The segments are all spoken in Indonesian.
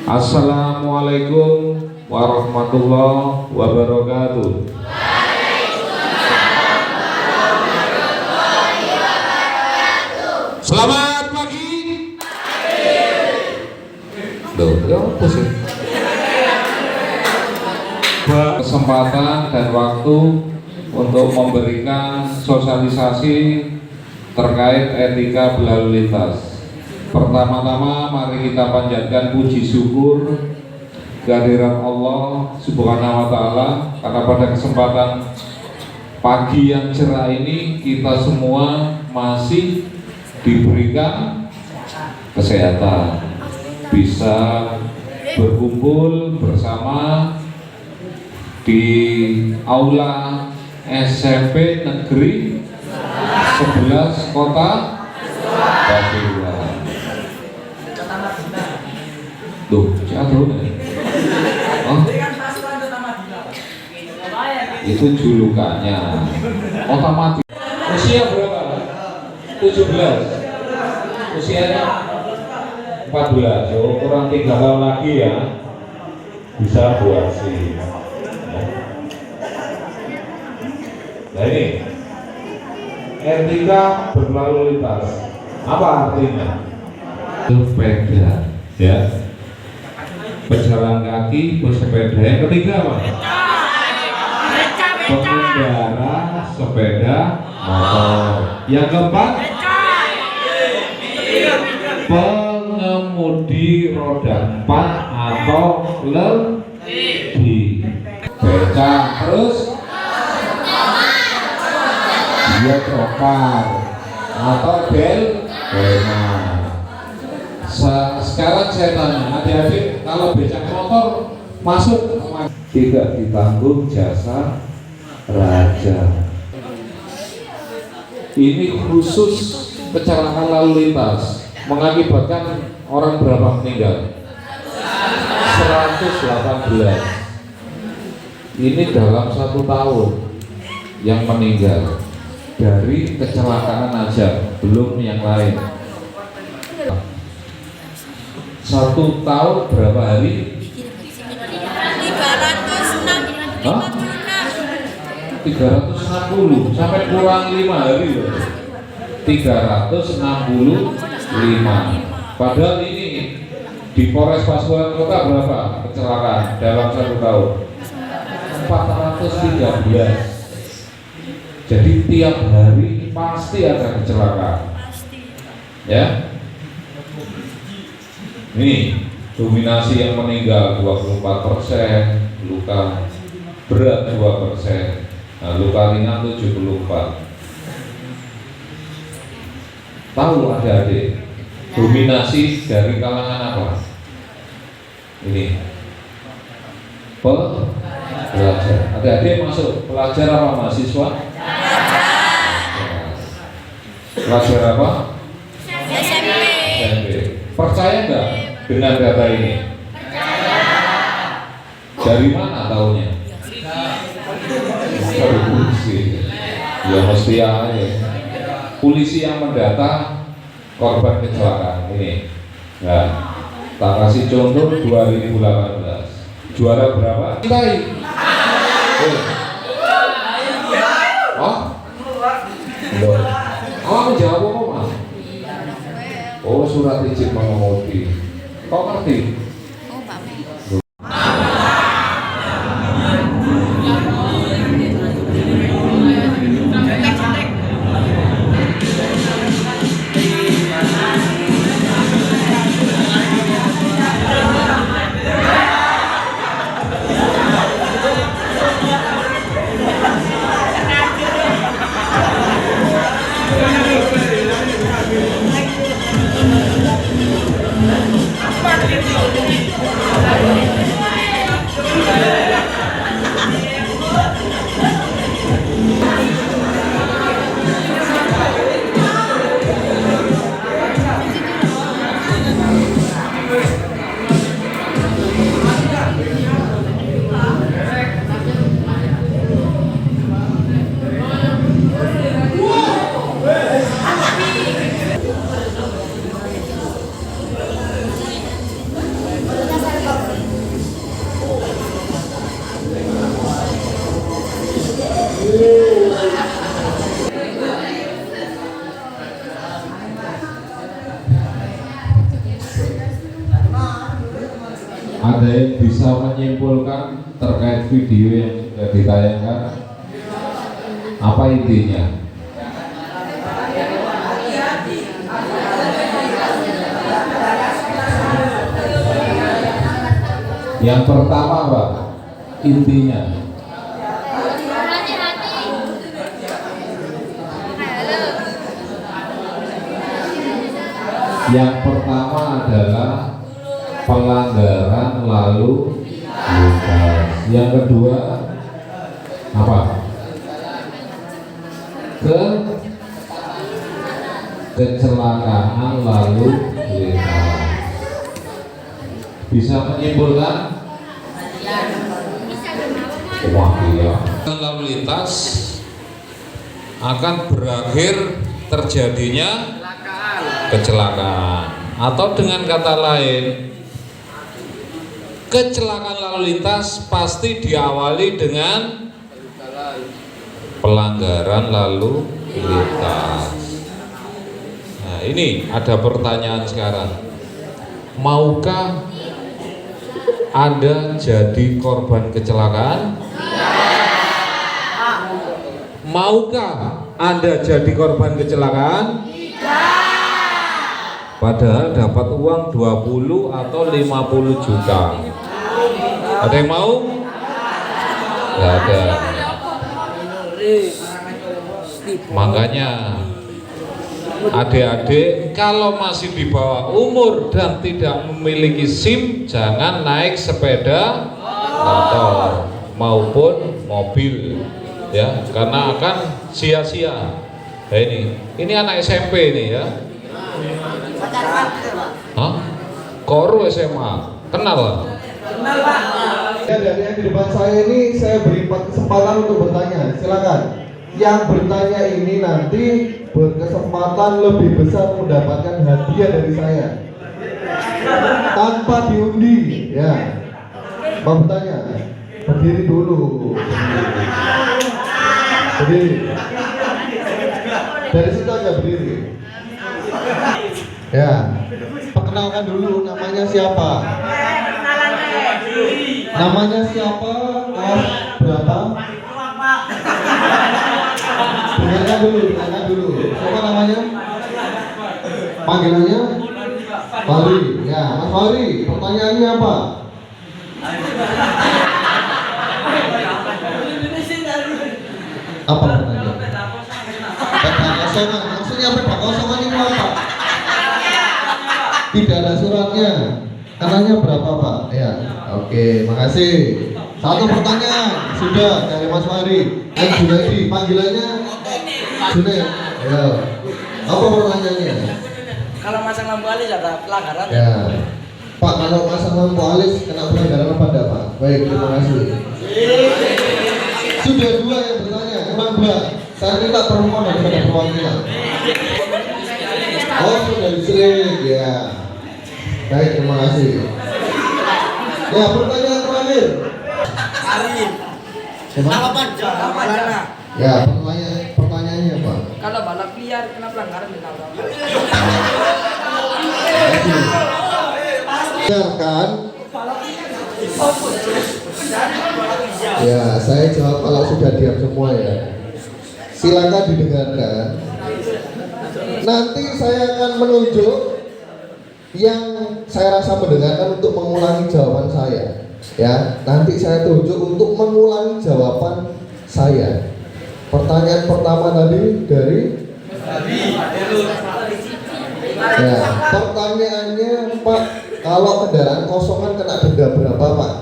Assalamualaikum warahmatullahi wabarakatuh. Selamat pagi. Loh, ya apa sih? Kesempatan dan waktu untuk memberikan sosialisasi terkait etika berlalu lintas. Pertama-tama mari kita panjatkan puji syukur kehadirat Allah Subhanahu wa Ta'ala, karena pada kesempatan pagi yang cerah ini kita semua masih diberikan kesehatan, bisa berkumpul bersama di aula SMP Negeri 11 Kota Pasuruan. Tuh, jatuh nih. Oh, itu julukannya. Otomatis. Usia berapa? 17. Usianya 14. Oh, kurang 3 tahun lagi ya. Bisa buat sih. Nah ini etika berlalu lintas. Apa artinya? Sepeda, ya. Pejalan kaki, bersepeda. Yang ketiga apa? Pengendara sepeda motor. Yang keempat, pengemudi roda 4 atau lebih. Becak, terus dia trokar atau benar. Sekarang saya tanya adik-adik, kalau becak motor masuk tidak ditanggung jasa raja. Ini khusus kecelakaan lalu lintas mengakibatkan orang berapa meninggal? 118. Ini dalam 1 tahun yang meninggal dari kecelakaan aja, belum yang lain. 1 tahun berapa hari? 360 sampai kurang 5 hari loh. 365. Padahal ini di Polres Pasuruan Kota berapa kecelakaan dalam 1 tahun? 413. Jadi tiap hari pasti ada kecelakaan. Ya. Nih, dominasi yang meninggal 24%, luka berat 2%, nah, luka ringan 74. Tahu adik-adik, dominasi dari kalangan apa? Ini pelajar. Adik-adik masuk pelajar apa mahasiswa? Pelajar apa? SMP. Percaya nggak dengan data ini? Dari mana tahunya? Dari polisi. Ya mesti aja. Polisi yang mendata korban kecelakaan ini. Nah, tak kasih contoh 2018. Juara berapa? Kita. Oh? Belum. Oh, jawab apa, Mas? Oh, surat izin mengemudi. Kok ngerti? Oh, Pak Mei. Apa Ada yang bisa menyimpulkan terkait video yang sudah ditayangkan? Apa intinya? Yang pertama Pak, intinya yang pertama adalah pelanggaran lalu lintas. Yang kedua apa? Kecelakaan lalu lintas. Bisa menyimpulkan? Wah iya. Lalu lintas akan berakhir terjadinya kecelakaan, atau dengan kata lain, kecelakaan lalu lintas pasti diawali dengan pelanggaran lalu lintas. Nah, ini ada pertanyaan sekarang. Maukah Anda jadi korban kecelakaan? Maukah Anda jadi korban kecelakaan? Padahal dapat uang 20 atau 50 juta. Ada yang mau? Tidak ada. Makanya adik-adik kalau masih di bawah umur dan tidak memiliki SIM, jangan naik sepeda motor maupun mobil ya, karena akan sia-sia. Nah, ini anak SMP ini ya. Hah? Koru SMA. Kenal lah. Kenal Pak. Ya, dari yang di depan saya ini saya beri kesempatan untuk bertanya. Silakan. Yang bertanya ini nanti berkesempatan lebih besar mendapatkan hadiah dari saya. Tanpa diundi, ya. Mau bertanya? Berdiri dulu. Berdiri. Dari situ aja berdiri. Ya, perkenalkan dulu namanya siapa? Namanya siapa? Kelas berapa? Dengarkan dulu. Siapa namanya? Panggilannya? Fahri. Ya, Mas Fahri, pertanyaannya apa? Apa pertanyaan? Peta kosongan. Maksudnya peta kosongan itu apa? Tidak ada suratnya. Katanya berapa Pak? Ya, oke, makasih. Satu pertanyaan sudah dari Mas Fahri. Junaidi, panggilannya Junaid. Ya. Apa pertanyaannya? Kalau masang lampu alis ada pelanggaran? Ya. Pak, kalau masang lampu alis kena pelanggaran apa enggak Pak? Baik, terima kasih. Sudah dua yang bertanya, kurang dua. Saya minta perempuan daripada perwakilan. Oh, sudah disering, ya. Baik, terima kasih. Ya, pertanyaan terakhir. Arif. Nama panjang. Nama panjang. Ya, pertanyaannya Pak. Kalau balap liar kena pelanggaran ditabrak. Biarkan. Ya, saya jawab kalau sudah diam semua ya. Silakan didengarkan. Nanti saya akan menunjuk yang saya rasa mendengarkan untuk mengulangi jawaban saya. Ya, nanti saya tunjuk untuk mengulangi jawaban saya. Pertanyaan pertama tadi dari ya, pertanyaannya Pak, kalau kendaraan kosongan kena denda berapa Pak?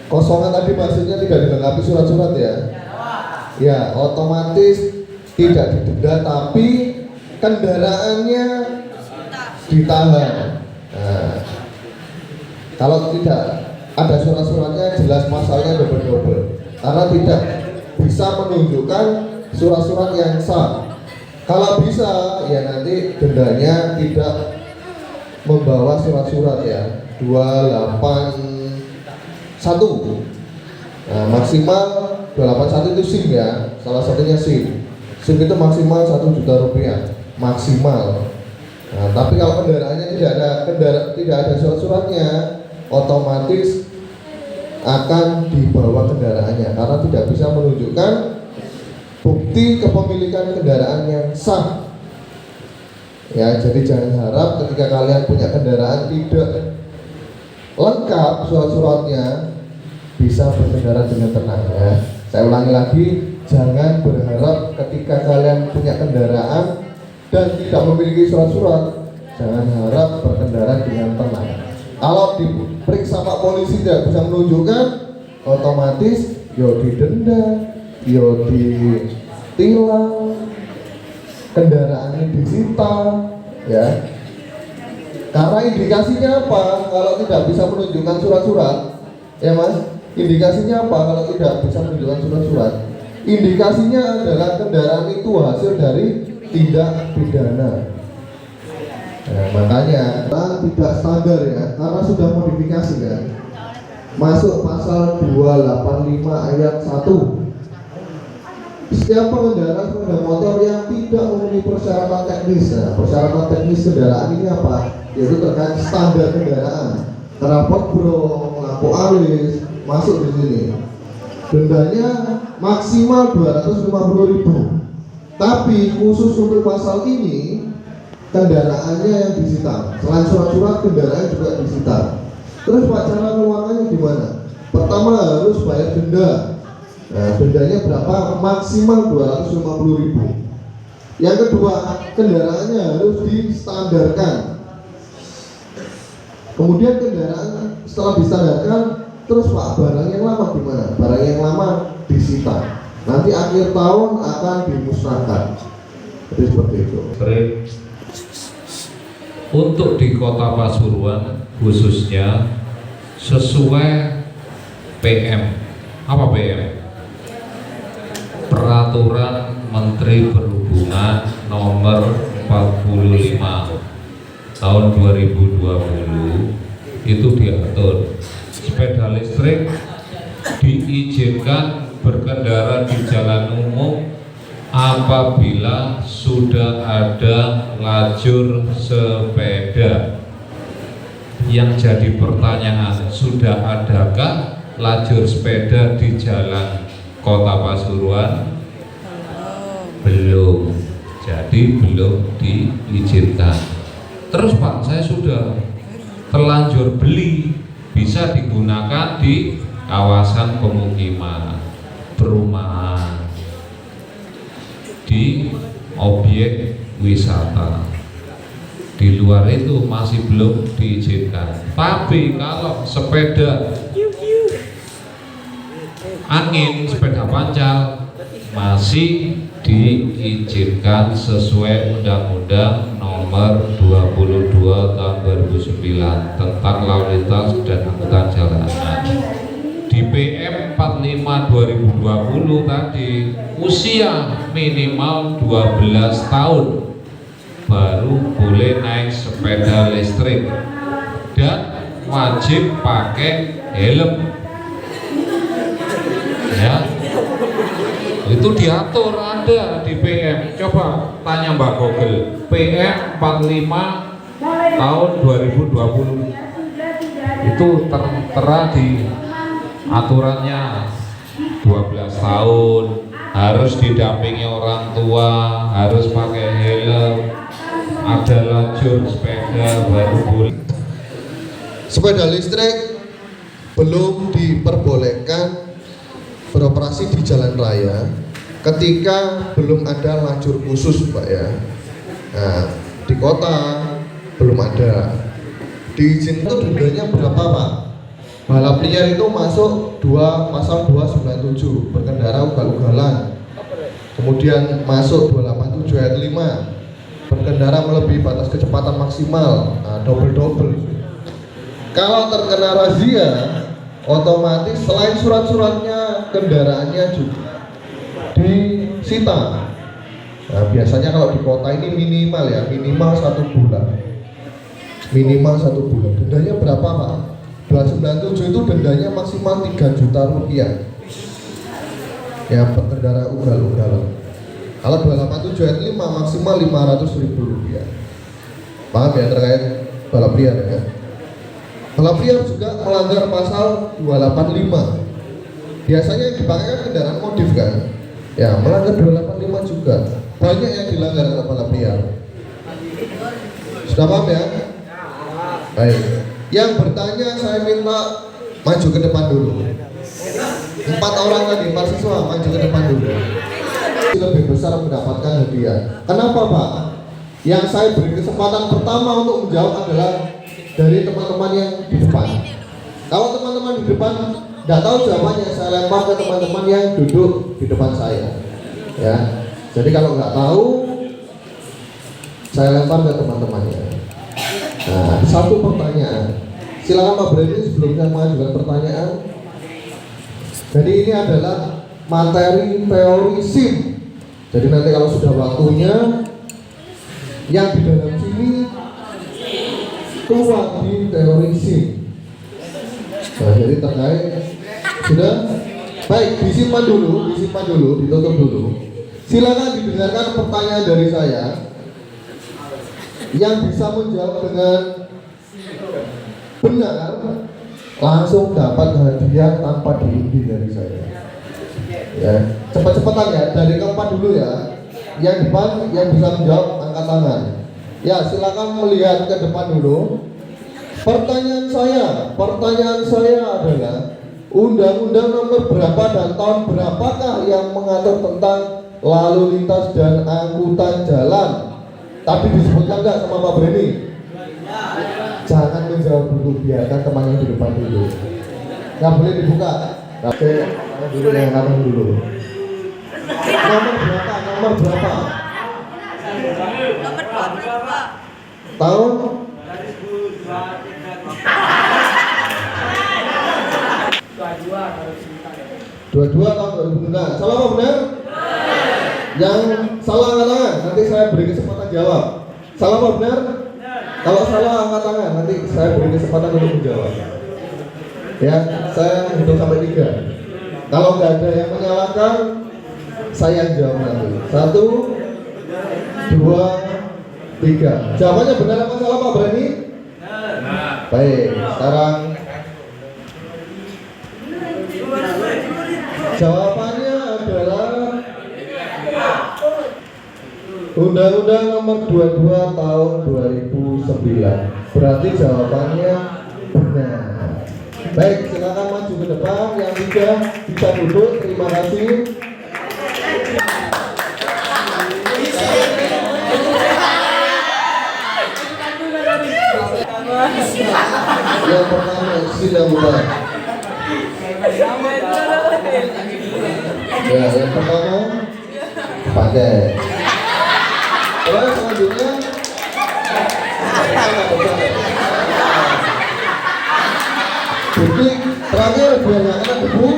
Kosongan tadi maksudnya tidak dilengkapi surat-surat ya? Ya, otomatis tidak didenda tapi kendaraannya ditahan. Nah, kalau tidak ada surat-suratnya jelas masalahnya double-double karena tidak bisa menunjukkan surat-surat yang sah. Kalau bisa ya nanti dendanya tidak membawa surat-surat ya 281. Nah, maksimal 281 itu SIM ya, salah satunya SIM. SIM itu maksimal 1 juta rupiah maksimal. Nah, tapi kalau kendaraannya tidak ada surat-suratnya otomatis akan dibawa kendaraannya karena tidak bisa menunjukkan bukti kepemilikan kendaraan yang sah. Ya, jadi jangan harap ketika kalian punya kendaraan tidak lengkap surat-suratnya bisa berkendara dengan tenang ya. Saya ulangi lagi, jangan berharap ketika kalian punya kendaraan dan tidak memiliki surat-surat, jangan harap berkendara dengan tenang. Kalau diperiksa Pak polisi tidak bisa menunjukkan, otomatis yo didenda, yo ditilang, kendaraannya disita, ya. Karena indikasinya apa? Kalau tidak bisa menunjukkan surat-surat, ya Mas. Indikasinya apa? Kalau tidak bisa menunjukkan surat-surat, indikasinya adalah kendaraan itu hasil dari tindak pidana. Nah, makanya tidak standar ya, karena sudah modifikasi kan. Masuk pasal 285 ayat 1. Setiap pengendara sepeda motor yang tidak memenuhi persyaratan teknis. Nah, persyaratan teknis kendaraan ini apa? Yaitu terkait standar kendaraan. Knalpot brong, lampu alis, masuk di sini. Dendanya maksimal 250.000. Tapi khusus untuk pasal ini kendaraannya yang disita. Selain surat-surat, kendaraan juga disita. Terus Pak, cara keuangannya gimana? Pertama harus bayar denda. Nah, dendanya berapa? Maksimal 250.000. Yang kedua, kendaraannya harus distandarkan. Kemudian kendaraan setelah distandarkan, terus Pak, barang yang lama gimana? Barang yang lama disita. Nanti akhir tahun akan dimusnahkan. Jadi seperti itu. Untuk di Kota Pasuruan khususnya sesuai PM. Apa PM? Peraturan Menteri Perhubungan nomor 45 tahun 2020 itu diatur sepeda listrik diizinkan berkendara di jalan umum apabila sudah ada lajur sepeda. Yang jadi pertanyaan, sudah adakah lajur sepeda di jalan Kota Pasuruan? Belum, jadi belum diizinkan. Terus Pak, saya sudah terlanjur beli, bisa digunakan di kawasan pemukiman, perumahan, di objek wisata. Di luar itu masih belum diizinkan. Tapi kalau sepeda angin, sepeda pancal masih diizinkan sesuai Undang-Undang nomor 22 tahun 2009 tentang lalu lintas dan angkutan jalanan. Di PM 45 2020 tadi usia minimal 12 tahun baru boleh naik sepeda listrik dan wajib pakai helm. Ya, itu diatur ada di PM. Coba tanya Mbak Google, PM 45 tahun 2020 itu tertera di aturannya 12 tahun, harus didampingi orang tua, harus pakai helm, ada lajur sepeda baru boleh. Sepeda listrik belum diperbolehkan beroperasi di jalan raya ketika belum ada lajur khusus Pak ya. Nah, di kota belum ada. Diizinkan itu dendanya berapa Pak? Balap liar itu masuk pasal 297 berkendara ugal-ugalan. Kemudian masuk 287 ayat 5 berkendara melebihi batas kecepatan maksimal. Nah, double. Kalau terkena razia, otomatis selain surat-suratnya, kendaraannya juga disita. Nah, biasanya kalau di kota ini minimal 1 bulan. Minimal 1 bulan. Dendanya berapa Pak? 297 itu dendanya maksimal 3 juta rupiah. Ya, pengendara ugal-ugalan. Kalau 287 ayat 5 maksimal 500.000 rupiah. Paham ya terkait balap liar ya? Balap liar juga melanggar pasal 285. Biasanya yang dipakai kan kendaraan modif kan? Ya, melanggar 285 juga. Banyak yang dilanggar oleh balap liar. Sudah paham ya? Baik. Yang bertanya saya minta maju ke depan dulu. 4 orang tadi, 4 siswa maju ke depan dulu. Lebih besar mendapatkan hadiah. Kenapa Pak? Yang saya beri kesempatan pertama untuk menjawab adalah dari teman-teman yang di depan. Kalau teman-teman di depan nggak tahu jawabannya, saya lempar ke teman-teman yang duduk di depan saya. Ya, jadi kalau nggak tahu, saya lempar ke teman-temannya. Nah, satu pertanyaan. Silakan Pak Brady sebelum saya mengajukan pertanyaan. Jadi ini adalah materi teori SIM. Jadi nanti kalau sudah waktunya, yang di dalam sini keluar di teori SIM. Nah, jadi terkait sudah baik, disimpan dulu, ditutup dulu. Silakan didengarkan pertanyaan dari saya. Yang bisa menjawab dengan benar langsung dapat hadiah tanpa diundi dari saya. Ya, cepat-cepatan ya, dari keempat dulu ya. Yang depan yang bisa menjawab angkat tangan. Ya, silakan melihat ke depan dulu. Pertanyaan saya adalah Undang-Undang nomor berapa dan tahun berapakah yang mengatur tentang lalu lintas dan angkutan jalan? Tadi disebutkan nggak sama Pak Breni? Jangan menjawab dulu, biarkan teman yang di depan dulu. Nggak boleh dibuka. Oke, dulu yang kanan dulu. Nomor berapa? Nomor 2. Tahun? 22 tahun 2009. Salah apa benar? Yang salah angkat tangan, nanti saya beri kesempatan jawab. Salah apa benar? Kalau salah angkat tangan, nanti saya beri kesempatan untuk menjawab. Ya, saya hitung sampai 3. Kalau nggak ada yang menyalahkan, saya jawab nanti. 1, 2, 3. Jawabannya benar apa salah Pak Brani? Baik, sekarang jawabannya adalah Undang-Undang nomor 22 tahun 2009. Berarti jawabannya benar. Baik, silakan maju ke depan. Yang 3 bisa duduk. Terima kasih. Yang pertama sudah mulai. Ya, yang pertama pakai. Terus selanjutnya Butik terakhir biar nggak kena debu.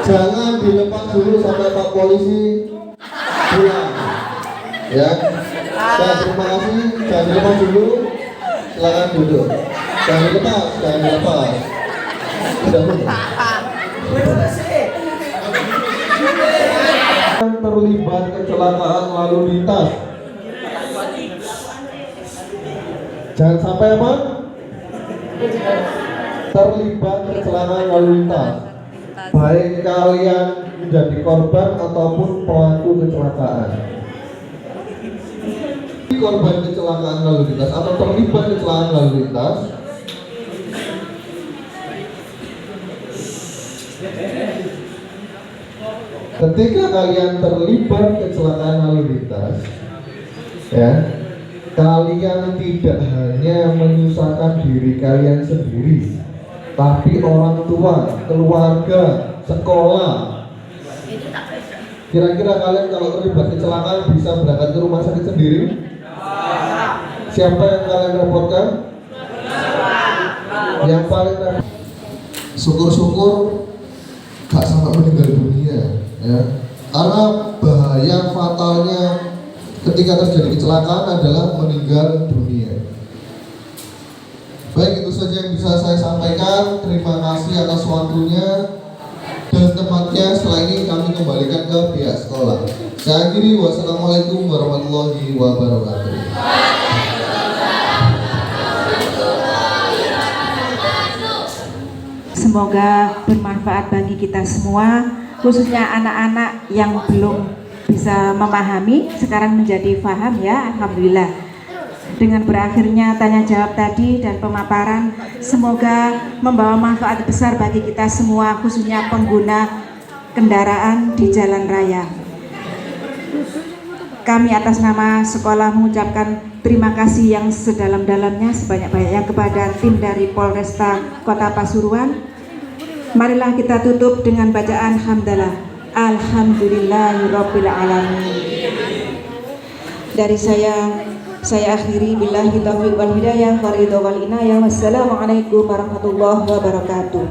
Jangan dilepas dulu sampai Pak Polisi pulang. Ya. Terima kasih. Jangan dilepas dulu. Silakan duduk. Jangan dilepas. Sudah betul. Terlibat kecelakaan lalu lintas. Jangan sampai apa? Terlibat kecelakaan lalu lintas. Baik kalian menjadi korban ataupun pelaku kecelakaan. Korban kecelakaan lalu lintas atau terlibat kecelakaan lalu lintas, ketika kalian terlibat kecelakaan lalu lintas, ya, kalian tidak hanya menyusahkan diri kalian sendiri, tapi orang tua, keluarga, sekolah. Kira-kira kalian kalau terlibat kecelakaan bisa berangkat ke rumah sakit sendiri? Siapa yang kalian repotkan? Yang paling repot. Syukur-syukur gak sampai meninggal dunia, ya. Karena bahaya fatalnya ketika terjadi kecelakaan adalah meninggal dunia. Baik, itu saja yang bisa saya sampaikan. Terima kasih atas waktunya. Dan dan tempatnya setelah ini kami kembalikan ke pihak sekolah. Saya akhiri, wassalamualaikum warahmatullahi wabarakatuh. Semoga bermanfaat bagi kita semua, khususnya anak-anak yang belum bisa memahami, sekarang menjadi paham ya, alhamdulillah. Dengan berakhirnya tanya jawab tadi dan pemaparan, semoga membawa manfaat besar bagi kita semua, khususnya pengguna kendaraan di jalan raya. Kami atas nama sekolah mengucapkan terima kasih yang sedalam-dalamnya, sebanyak-banyaknya kepada tim dari Polresta Kota Pasuruan. Marilah kita tutup dengan bacaan hamdalah. Alhamdulillahirabbil alamin. Dari saya akhiri, billahi taufiq wal hidayah wal ridha wal inayah. Wassalamualaikum warahmatullahi wabarakatuh.